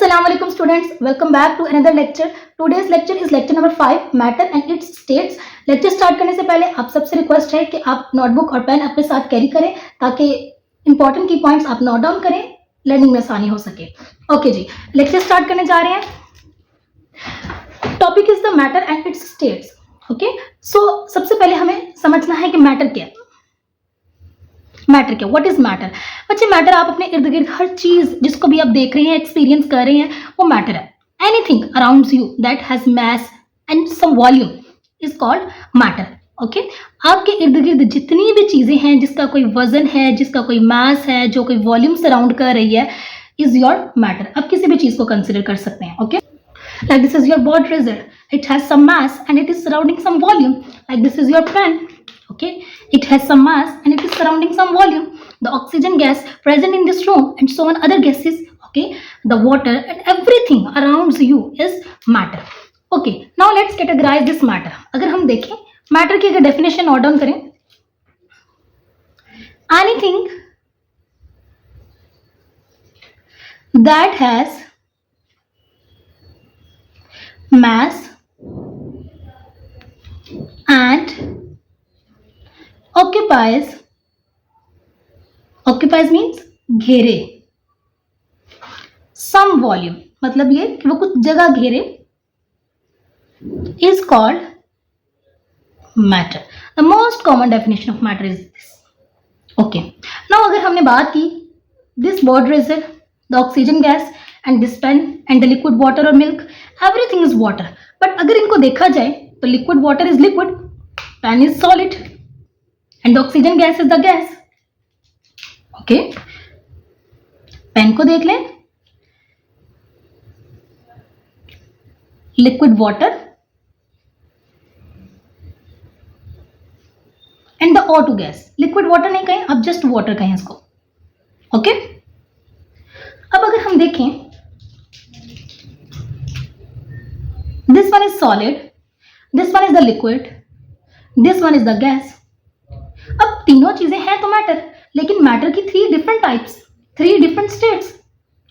Assalamualaikum students, welcome back to another lecture. Today's lecture is lecture number 5, matter and its states. Lecture start करने से पहले आप सबसे request है कि आप नोटबुक और पेन अपने साथ कैरी करें ताकि इंपॉर्टेंट की पॉइंट्स आप नोट डाउन करें, लर्निंग में आसानी हो सके. ओके जी, लेक्चर स्टार्ट करने जा रहे हैं. Topic is the matter and its states. Okay, so सबसे पहले हमें समझना है कि मैटर क्या है. मैटर क्या, व्हाट इज मैटर. बच्चे मैटर आप अपने इर्द गिर्द हर चीज जिसको भी आप देख रहे हैं, एक्सपीरियंस कर रहे हैं, वो मैटर है. Anything around you that has mass and some volume is called matter. Okay, आपके इर्द गिर्द जितनी भी चीजें हैं जिसका कोई वजन है, जिसका कोई मास है, जो कोई वॉल्यूम सराउंड कर रही है, इज योर मैटर. आप किसी भी चीज को कंसिडर कर सकते हैं. Okay, like this is your board razor, it has some mass and it is surrounding some volume. Like this is your pen. Okay, it has some mass and it is surrounding some volume. The oxygen gas present in this room and so on other gases, okay, the water and everything around you is matter. Okay, now let's categorize this matter. अगर हम देखें matter की अगर definition note down करें, anything that has mass and occupies means घेरे, some volume मतलब ये कि वो कुछ जगह घेरे, is called matter. The most common definition of matter is this. Okay, now अगर हमने बात की this board razor, the oxygen gas and this pen and the liquid water or milk, everything is water. But अगर इनको देखा जाए तो liquid water is liquid, pen is solid and the oxygen gas is the gas. Okay, pen को देख लें, liquid water and the O2 gas. liquid water नहीं कहें, आप just water कहें इसको. ओके, अब अगर हम देखें this one is solid, this one is the liquid, this one is the gas. अब तीनों चीजें हैं तो मैटर, लेकिन मैटर की 3 different types, 3 different states.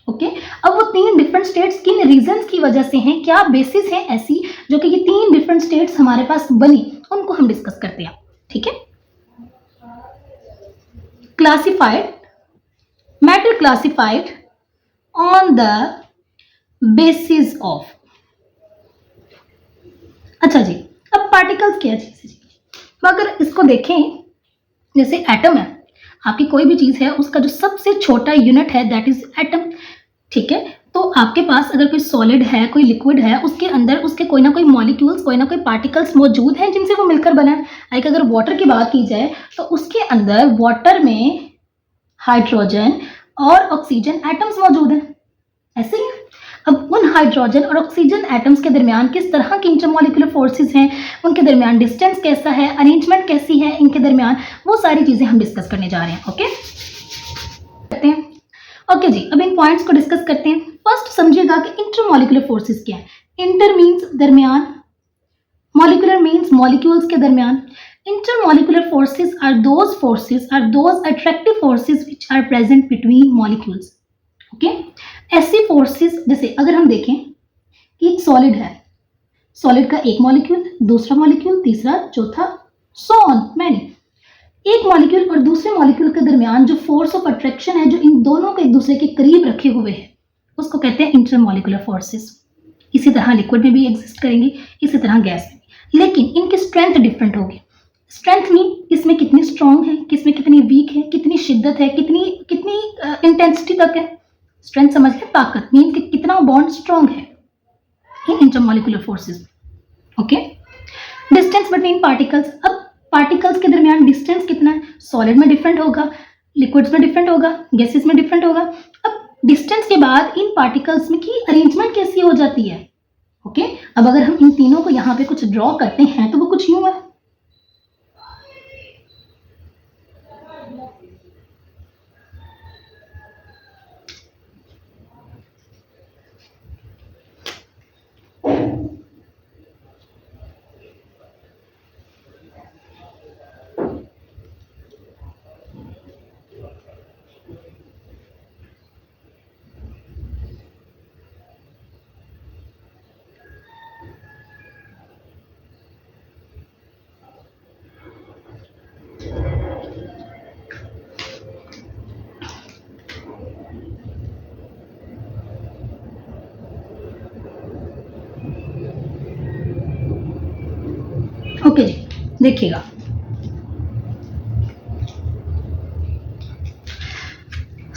Okay, अब वो 3 डिफरेंट स्टेट्स किन रीजंस की वजह से हैं, क्या बेसिस है ऐसी जो कि ये 3 डिफरेंट स्टेट्स हमारे पास बनी, उनको हम डिस्कस करते हैं. ठीक है, classified matter, classified on the basis of. अच्छा जी, अब पार्टिकल्स क्या चीज है जी. तो अगर इसको देखें, जैसे एटम है, आपकी कोई भी चीज है उसका जो सबसे छोटा यूनिट है दैट इज एटम. ठीक है, तो आपके पास अगर कोई सॉलिड है, कोई लिक्विड है, उसके अंदर उसके कोई ना कोई मॉलिक्यूल्स, कोई ना कोई पार्टिकल्स मौजूद हैं जिनसे वो मिलकर बना है. लाइक अगर वाटर की बात की जाए तो उसके अंदर वाटर में हाइड्रोजन और ऑक्सीजन एटम्स मौजूद हैं. ऐसे ही अब उन हाइड्रोजन और ऑक्सीजन एटम्स के दरमियान किस तरह की इंटरमॉलिक्यूलर फोर्सेस हैं, उनके दरमियान डिस्टेंस कैसा है, अरेंजमेंट कैसी है इनके दरमियान, वो सारी चीजें हम डिस्कस करने जा रहे हैं. ओके, करते हैं. ओके जी, अब इन पॉइंट्स को डिस्कस करते हैं. फर्स्ट समझिएगा कि इंटरमॉलिक्यूलर फोर्सेस क्या है. इंटर मीन्स दरमियान, मॉलिक्यूलर मीन्स मॉलिक्यूल्स के दरमियान. Intermolecular forces are those attractive forces which are present between molecules. Okay, ऐसी फोर्सेस जैसे अगर हम देखें कि एक सॉलिड है, सॉलिड का एक मॉलिक्यूल, दूसरा मॉलिक्यूल, तीसरा, चौथा, सो ऑन मैनी. एक मॉलिक्यूल और दूसरे मॉलिक्यूल के दरमियान जो फोर्स ऑफ अट्रैक्शन है, जो इन दोनों को एक दूसरे के करीब रखे हुए है, उसको कहते हैं इंटरमॉलिक्यूलर फोर्सेस. इसी तरह लिक्विड में भी एग्जिस्ट करेंगी, इसी तरह गैस में भी, लेकिन इनकी स्ट्रेंथ डिफरेंट होगी. स्ट्रेंथ मीन किसमें कितनी स्ट्रांग है, किसमें कितनी वीक है, कितनी शिद्दत है, कितनी इंटेंसिटी तक है. स्ट्रेंथ समझ लें, ताकत मीन कि कितना बॉन्ड स्ट्रांग है in intermolecular forces. Okay, distance between particles. अब पार्टिकल्स के दरमियान डिस्टेंस कितना है, सॉलिड में डिफरेंट होगा, लिक्विड्स में डिफरेंट होगा, गैसेस में डिफरेंट होगा. अब डिस्टेंस के बाद इन पार्टिकल्स में की अरेंजमेंट कैसी हो जाती है. ओके, अब अगर हम इन तीनों को यहाँ पे कुछ ड्रॉ करते हैं तो वो कुछ यूं है. देखिएगा,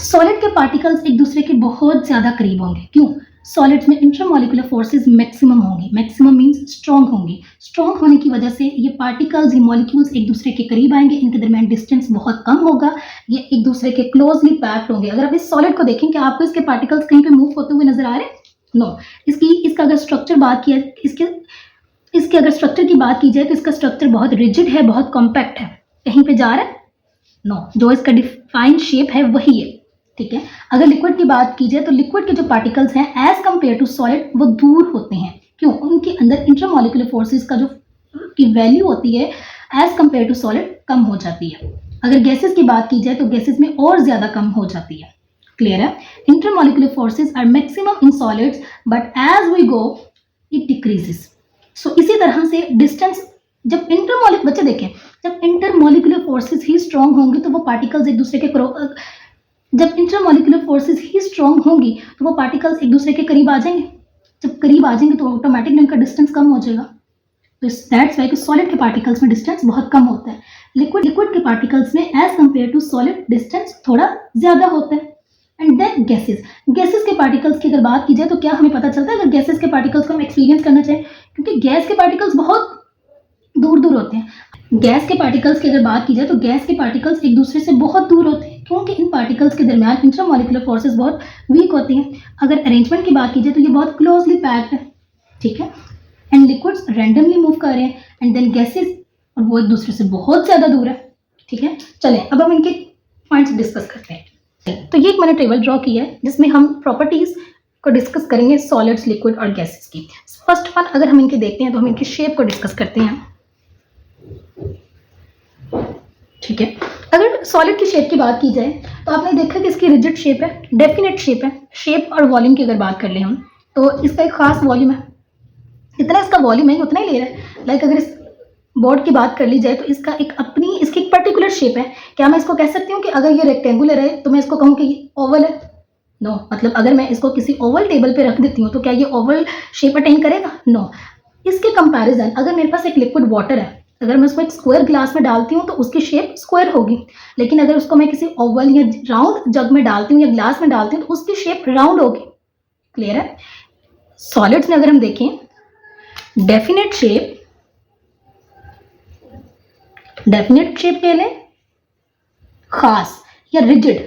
सॉलिड के पार्टिकल्स एक दूसरे के बहुत ज्यादा करीब होंगे। क्यों? सॉलिड्स में इंट्रामोलिकुलर फोर्सेस मैक्सिमम होंगी। मैक्सिमम मींस स्ट्रॉन्ग होंगी। स्ट्रॉन्ग होने की वजह से ये पार्टिकल्स, ये मॉलिक्यूल्स एक दूसरे के करीब आएंगे, इनके दरमियान डिस्टेंस बहुत कम होगा, ये एक दूसरे के क्लोजली पैक्ड होंगे। अगर आप इस सॉलिड को देखें, क्या आपको इसके पार्टिकल्स कहीं पे मूव होते हुए नजर आ रहे हैं? नो। इसका अगर स्ट्रक्चर बात किया, इसके अगर स्ट्रक्चर की बात की जाए तो इसका स्ट्रक्चर बहुत रिजिड है, बहुत कॉम्पैक्ट है। कहीं पे जा रहा है? नो। जो इसका डिफाइंड शेप है वही है। ठीक है। अगर लिक्विड की बात की जाए तो लिक्विड के जो पार्टिकल्स हैं एज कंपेयर टू सॉलिड वो दूर होते हैं। क्यों? उनके अंदर इंट्रामोलिकुलर फोर्सेस का जो की वैल्यू होती है एज कंपेयर टू सॉलिड कम हो जाती है। अगर गैसेस की बात की जाए तो गैसेस में और ज्यादा कम हो जाती है। क्लियर है? Intramolecular forces are maximum in solids but as we go it decreases. So इसी तरह से डिस्टेंस, जब बच्चे देखें, जब इंटरमोलिकुलर फोर्सेस ही स्ट्रांग होंगे तो वो पार्टिकल्स एक दूसरे के जब इंटरमोलिकुलर फोर्सेस ही स्ट्रांग होंगी तो वो पार्टिकल्स एक दूसरे के करीब आ जाएंगे। जब करीब आ जाएंगे तो ऑटोमेटिकली उनका डिस्टेंस कम हो जाएगा। तो दैट्स वाई कि सॉलिड के पार्टिकल्स में डिस्टेंस बहुत कम होता है। लिक्विड के पार्टिकल्स में as compare to solid distance थोड़ा ज्यादा होता है। एंड देन गैसेस के पार्टिकल्स की अगर बात की जाए तो क्या हमें पता चलता है अगर गैसेस के पार्टिकल्स को हम एक्सपीरियंस करना चाहें, क्योंकि गैस के पार्टिकल्स बहुत दूर दूर होते हैं। गैस के पार्टिकल्स की अगर बात की जाए तो गैस के पार्टिकल्स एक दूसरे से बहुत दूर होते हैं, क्योंकि इन पार्टिकल्स के दरमियान इंट्रामोलिकुलर फोर्सेस बहुत वीक होती हैं। अगर अरेंजमेंट की बात की जाए तो ये बहुत क्लोजली पैक्ड है। ठीक है। एंड लिक्विड्स रैंडमली मूव कर रहे हैं एंड देन गैसेस, और वो एक दूसरे से बहुत ज्यादा दूर है। ठीक है। चलें अब हम इनके पॉइंट्स डिस्कस करते हैं। तो ये एक मैंने टेबल ड्रॉ किया है जिसमें हम प्रॉपर्टीज को डिस्कस करेंगे सॉलिड्स, लिक्विड और गैसेस की। फर्स्ट वन अगर हम इनके देखते हैं तो हम इनकी शेप को डिस्कस करते हैं। ठीक है। अगर सॉलिड की शेप की बात की जाए तो आपने देखा कि इसकी रिजिड शेप है, डेफिनेट शेप है। शेप और वॉल्यूम की अगर बात कर लें हम तो इसका एक खास वॉल्यूम है। जितना इसका वॉल्यूम है उतना ही ले रहा है। लाइक अगर इस बोर्ड की बात कर ली जाए तो इसकी एक पर्टिकुलर शेप है। क्या मैं इसको कह सकती हूँ कि अगर ये रेक्टेंगुलर है तो मैं इसको कहूँ कि ये ओवल है? नो। मतलब अगर मैं इसको किसी ओवल टेबल पे रख देती हूँ तो क्या ये ओवल शेप अटेन करेगा? नो। इसके कंपैरिजन अगर मेरे पास एक लिक्विड वाटर है, अगर मैं उसको एक स्क्वायर ग्लास में डालती हूँ तो उसकी शेप स्क्वायर होगी। लेकिन अगर उसको मैं किसी ओवल या राउंड जग में डालती हूँ या ग्लास में डालती हूँ तो उसकी शेप राउंड होगी। क्लियर है? सॉलिड्स में अगर हम देखें, डेफिनेट शेप कह लें, खास या रिजिड।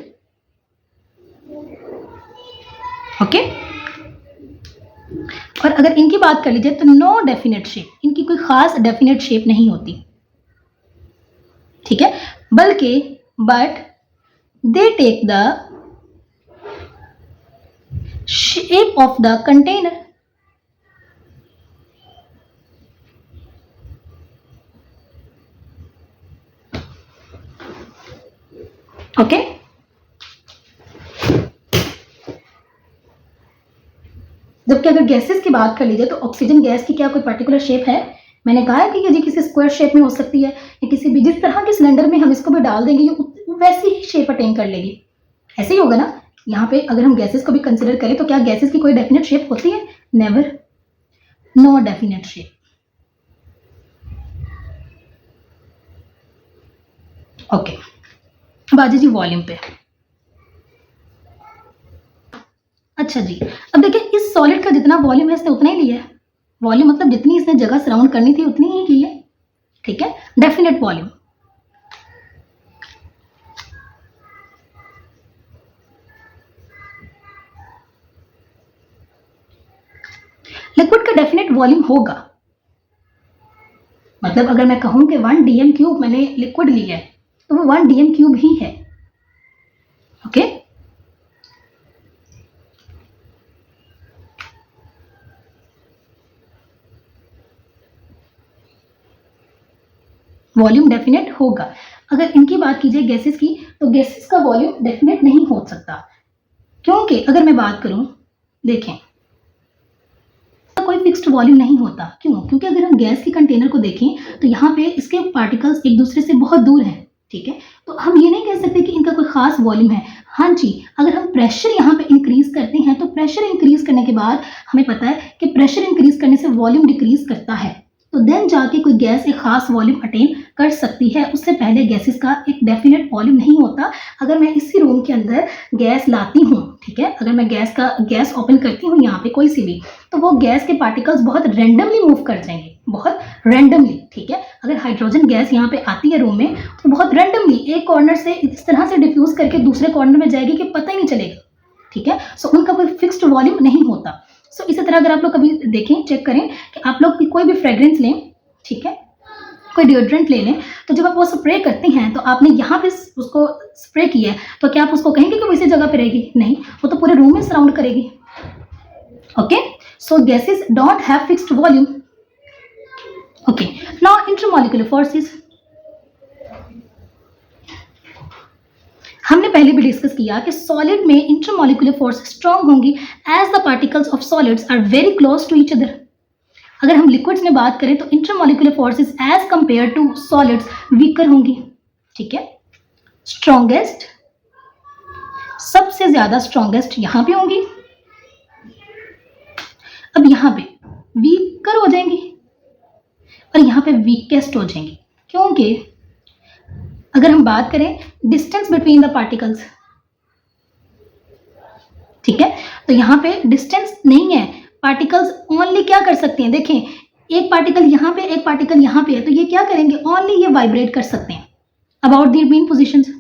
ओके। और अगर इनकी बात कर लीजिए तो नो डेफिनेट शेप, इनकी कोई खास डेफिनेट शेप नहीं होती। ठीक है। बल्कि but they take the shape of the container. Okay. जबकि अगर गैसेस की बात कर लीजिए तो ऑक्सीजन गैस की क्या कोई पर्टिकुलर शेप है? मैंने कहा है कि ये किसी स्क्वायर शेप में हो सकती है या किसी भी, जिस तरह के सिलेंडर में हम इसको भी डाल देंगे ये वैसी ही शेप अटेन कर लेगी। ऐसे ही होगा ना। यहाँ पे अगर हम गैसेस को भी कंसिडर करें तो क्या गैसेस की कोई डेफिनेट शेप होती है? Never. No definite shape. Okay. अब आ जी वॉल्यूम पे। अच्छा जी, अब देखिए इस सॉलिड का जितना वॉल्यूम है इसने उतना ही लिया है। वॉल्यूम मतलब जितनी इसने जगह सराउंड करनी थी उतनी ही की है। ठीक है। Definite volume. लिक्विड का डेफिनेट वॉल्यूम होगा। मतलब अगर मैं कहूं कि 1 dm क्यूब मैंने लिक्विड लिया है तो वो 1 dm क्यूब ही है। ओके। वॉल्यूम डेफिनेट होगा। अगर इनकी बात की जाए गैसेस की तो गैसेस का वॉल्यूम डेफिनेट नहीं हो सकता, क्योंकि अगर मैं बात करूं, देखें कोई फिक्स्ड वॉल्यूम नहीं होता। क्यों? क्योंकि अगर हम गैस के कंटेनर को देखें तो यहाँ पे इसके पार्टिकल्स एक दूसरे से बहुत दूर हैं। ठीक है। तो हम ये नहीं कह सकते कि इनका कोई खास वॉल्यूम है। हाँ जी, अगर हम प्रेशर यहाँ पे इंक्रीज करते हैं तो प्रेशर इंक्रीज करने के बाद हमें पता है कि प्रेशर इंक्रीज करने से वॉल्यूम डिक्रीज करता है। तो देन जाके कोई गैस एक खास वॉल्यूम अटेन कर सकती है। उससे पहले गैसेस का एक डेफिनेट वॉल्यूम नहीं होता। अगर मैं इसी रूम के अंदर गैस लाती हूँ, ठीक है, अगर मैं गैस ओपन करती हूँ यहाँ पे कोई सी भी, तो वो गैस के पार्टिकल्स बहुत रैंडमली मूव कर जाएंगे, बहुत रैंडमली, ठीक है। अगर हाइड्रोजन गैस यहाँ पे आती है रूम में तो बहुत रैंडमली एक कॉर्नर से इस तरह से डिफ्यूज करके दूसरे कॉर्नर में जाएगी कि पता ही नहीं चलेगा, ठीक है। सो उनका कोई फिक्स्ड वॉल्यूम नहीं होता। सो इसी तरह अगर आप लोग कभी देखें, चेक करें कि आप लोग कोई भी फ्रेग्रेंस लें, ठीक है, कोई डिओड्रेंट ले लें, तो जब आप वो स्प्रे करते हैं तो आपने यहाँ पे उसको स्प्रे किया है, तो क्या आप उसको कहेंगे कि वो इसी जगह पे रहेगी? नहीं, वो तो पूरे रूम में सराउंड करेगी। Okay, so gases don't have fixed volume. Okay, now intermolecular forces. हमने पहले भी डिस्कस किया कि सॉलिड में इंटरमॉलिक्यूलर फोर्स स्ट्रांग होंगी as the particles of solids are very close to each other. अगर हम लिक्विड्स में बात करें तो intermolecular forces as compare to solids weaker होंगी, ठीक है। स्ट्रॉन्गेस्ट, सबसे ज्यादा स्ट्रॉन्गेस्ट यहां पे होंगी, अब यहां पे वीकर हो जाएंगी और यहां पे वीकेस्ट हो जाएंगी, क्योंकि अगर हम बात करें डिस्टेंस बिटवीन द पार्टिकल्स, ठीक है, तो यहां पे डिस्टेंस नहीं है। पार्टिकल्स ओनली क्या कर सकते हैं, देखें, एक पार्टिकल यहां पे, एक पार्टिकल यहां पे है, तो ये क्या करेंगे, ओनली ये वाइब्रेट कर सकते हैं अबाउट देयर मीन पोजीशंस।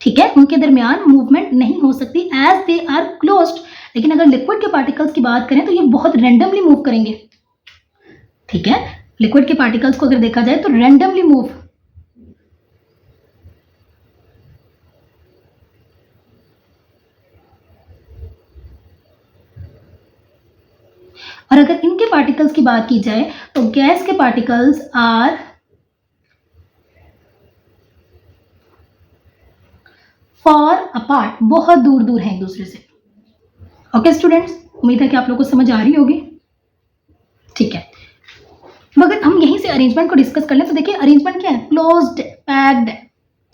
ठीक है, उनके दरमियान मूवमेंट नहीं हो सकती एज दे आर क्लोज्ड। लेकिन अगर लिक्विड के पार्टिकल्स की बात करें तो ये बहुत रैंडमली मूव करेंगे, ठीक है। लिक्विड के पार्टिकल्स को अगर देखा जाए तो रैंडमली मूव, और अगर इनके पार्टिकल्स की बात की जाए तो गैस के पार्टिकल्स आर फार अपार्ट, बहुत दूर दूर हैं एक दूसरे से। ओके स्टूडेंट्स, उम्मीद है कि आप लोगों को समझ आ रही होगी, ठीक है। मगर हम यहीं से अरेंजमेंट को डिस्कस कर लें तो देखिए अरेंजमेंट क्या है, क्लोज्ड, पैक्ड,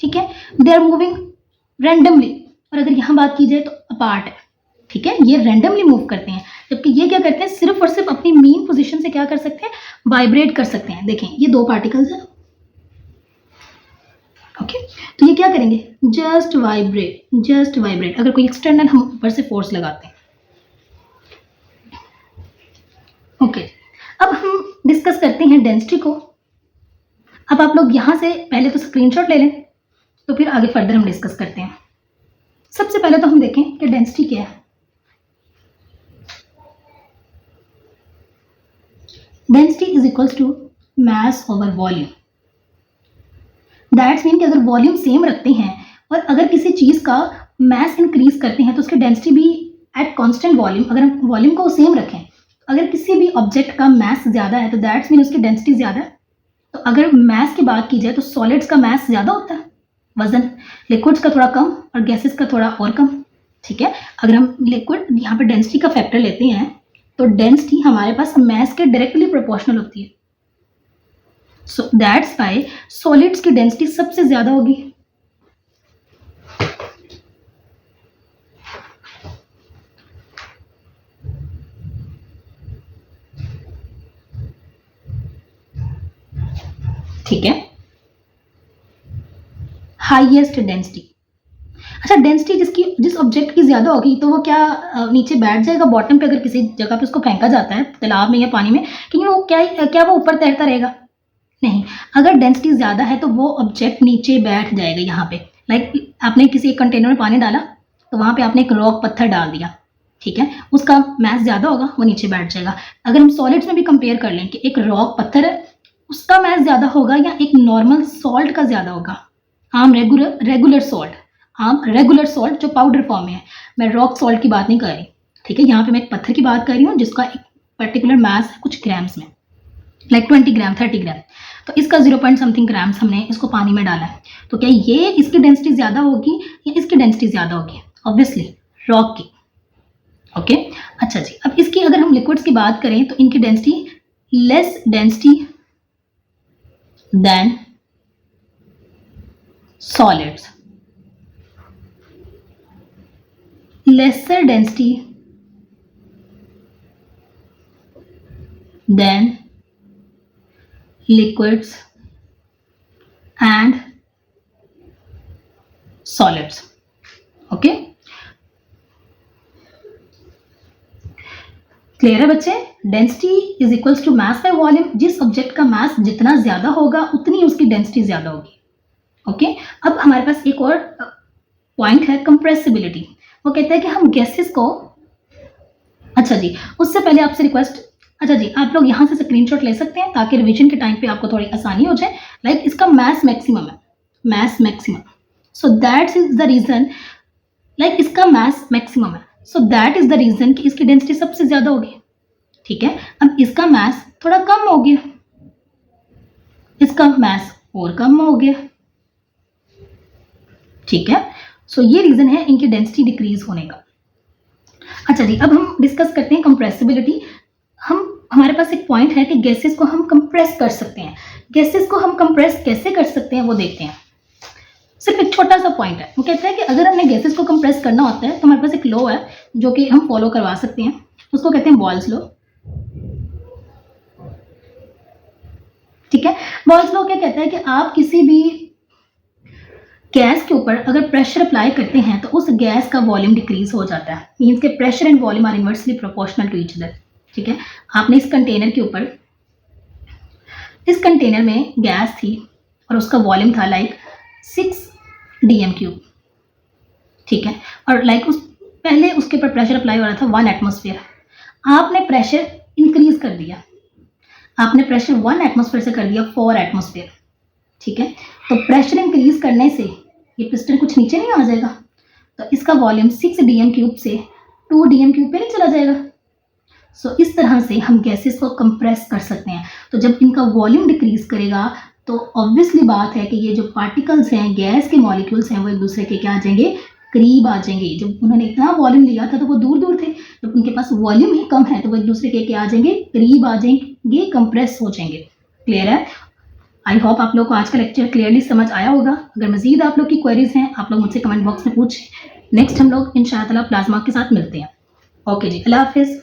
ठीक है, दे आर मूविंग रैंडमली। और अगर यहां बात की जाए तो अपार्ट है, ठीक है, ये रैंडमली मूव करते हैं, जबकि ये क्या करते हैं, सिर्फ और सिर्फ अपनी मीन पोजीशन से क्या कर सकते हैं, वाइब्रेट कर सकते हैं। देखें ये दो पार्टिकल्स हैं, ओके, तो ये क्या करेंगे, जस्ट वाइब्रेट, जस्ट वाइब्रेट। अगर कोई एक्सटर्नल हम ऊपर से फोर्स लगाते हैं, ओके। अब हम डिस्कस करते हैं डेंसिटी को। अब आप लोग यहां से पहले तो स्क्रीनशॉट ले लें, तो फिर आगे फर्दर हम डिस्कस करते हैं। सबसे पहले तो हम देखें कि डेंसिटी क्या है। Density is equals to mass over volume. That's mean कि अगर वॉल्यूम सेम रखते हैं और अगर किसी चीज का मास इंक्रीज करते हैं तो उसकी डेंसिटी भी एट कांस्टेंट वॉल्यूम, अगर हम वॉल्यूम को सेम रखें, अगर किसी भी ऑब्जेक्ट का मास ज्यादा है तो दैट्स मीन उसकी डेंसिटी ज्यादा है। तो अगर मास की बात की जाए तो सॉलिड्स का मास ज्यादा होता है, वजन, लिक्विड्स का थोड़ा कम और गैसेस का थोड़ा और कम, ठीक है। अगर हम लिक्विड यहाँ पे डेंसिटी का फैक्टर लेते हैं तो डेंसिटी हमारे पास मास के डायरेक्टली प्रोपोर्शनल होती है। सो दैट्स व्हाई सॉलिड्स की डेंसिटी सबसे ज्यादा होगी। ठीक है, हाईएस्ट डेंसिटी। अच्छा, डेंसिटी जिस ऑब्जेक्ट की ज्यादा होगी तो वो क्या नीचे बैठ जाएगा बॉटम पे, अगर किसी जगह पे उसको फेंका जाता है तालाब में या पानी में, कि वो क्या वो ऊपर तैरता रहेगा? नहीं, अगर डेंसिटी ज्यादा है तो वो ऑब्जेक्ट नीचे बैठ जाएगा। यहाँ पे लाइक आपने किसी एक कंटेनर में पानी डाला तो वहां पे आपने एक रॉक पत्थर डाल दिया, ठीक है, उसका मास ज्यादा होगा, वो नीचे बैठ जाएगा। अगर हम सॉलिड्स में भी कंपेयर कर लें कि एक रॉक पत्थर है, उसका मास ज्यादा होगा या एक नॉर्मल सॉल्ट का ज्यादा होगा, आम रेगुलर सॉल्ट जो पाउडर फॉर्म में है, मैं रॉक सॉल्ट की बात नहीं कर रही, ठीक है। यहाँ पे मैं एक पत्थर की बात कर रही हूँ जिसका एक पर्टिकुलर मास है कुछ ग्राम्स में, लाइक 20 ग्राम 30 ग्राम, तो इसका 0 पॉइंट समथिंग ग्राम्स हमने इसको पानी में डाला है, तो क्या ये इसकी डेंसिटी ज्यादा होगी या इसकी डेंसिटी ज्यादा होगी? ऑब्वियसली रॉक की, ओके। अच्छा जी, अब इसकी अगर हम लिक्विड्स की बात करें तो इनकी density less density than solids, lesser density than liquids and solids. Okay, clear है बच्चे? Density is equals to mass by volume. जिस ऑब्जेक्ट का मास जितना ज्यादा होगा उतनी उसकी डेंसिटी ज्यादा होगी। ओके, अब हमारे पास एक और पॉइंट है, कंप्रेसिबिलिटी। वो कहता है कि हम गैसेस को, अच्छा जी, उससे पहले आपसे रिक्वेस्ट, अच्छा जी, आप लोग यहाँ से स्क्रीनशॉट ले सकते हैं ताकि रिवीजन के टाइम पे आपको थोड़ी आसानी हो जाए। लाइक इसका मास मैक्सिमम है, mass maximum, so that is the reason, like इसका मास मैक्सिमम है, so that is the reason कि इसकी डेंसिटी सबसे ज्यादा होगी। ठीक है, अब इसका मास थोड़ा कम हो गया, इसका मास और कम हो गया। ठीक है, सो ये रीजन है इनकी डेंसिटी डिक्रीज होने का। अच्छा जी, अब हम डिस्कस करते हैं कंप्रेसिबिलिटी। हमारे पास एक पॉइंट है कि गैसेस को हम कंप्रेस कर सकते हैं। गैसेस को हम कंप्रेस कैसे कर सकते हैं वो देखते हैं। सिर्फ एक छोटा सा पॉइंट है, वो कहता है कि अगर हमने गैसेस को कंप्रेस करना होता है तो हमारे पास एक लॉ है जो कि हम फॉलो करवा सकते हैं, उसको कहते हैं बॉयल्स लॉ। ठीक है, बॉयल्स लॉ क्या कहता है कि आप किसी भी गैस के ऊपर अगर प्रेशर अप्लाई करते हैं तो उस गैस का वॉल्यूम डिक्रीज हो जाता है। मीन्स के pressure and volume are inversely proportional to each other. ठीक है, आपने इस कंटेनर के ऊपर, इस कंटेनर में गैस थी और उसका वॉल्यूम था लाइक 6 dm³। ठीक है, और लाइक उस पहले उसके ऊपर प्रेशर अप्लाई हो रहा था 1 एटमॉस्फेयर। आपने प्रेशर इंक्रीज कर दिया, आपने प्रेशर 1 एटमॉस्फेयर से कर दिया 4 एटमॉस्फेयर। ठीक है, तो प्रेशर इंक्रीज करने से ये पिस्टन कुछ नीचे नहीं आ जाएगा, तो इसका वॉल्यूम 6 dm³ से 2 dm³ पे नहीं चला जाएगा। सो इस तरह से हम गैसेस को कंप्रेस कर सकते हैं। तो जब इनका वॉल्यूम डिक्रीज करेगा तो ऑब्वियसली बात है कि ये जो पार्टिकल्स हैं, गैस के मॉलिक्यूल्स हैं, वो एक दूसरे के क्या आ जाएंगे, करीब आ जाएंगे। जब उन्होंने इतना वॉल्यूम लिया था तो वो दूर दूर थे, जब उनके पास वॉल्यूम ही कम है तो वो एक दूसरे के क्या आ जाएंगे, करीब आ जाएंगे, कंप्रेस हो जाएंगे। क्लियर है? आई होप आप लोग को आज का लेक्चर क्लियरली समझ आया होगा। अगर मजीद आप लोग की क्वेरीज हैं आप लोग मुझसे कमेंट बॉक्स में पूछें। नेक्स्ट हम लोग इंशाअल्लाह प्लाज्मा के साथ मिलते हैं। ओके जी, अल्लाह हाफिज़।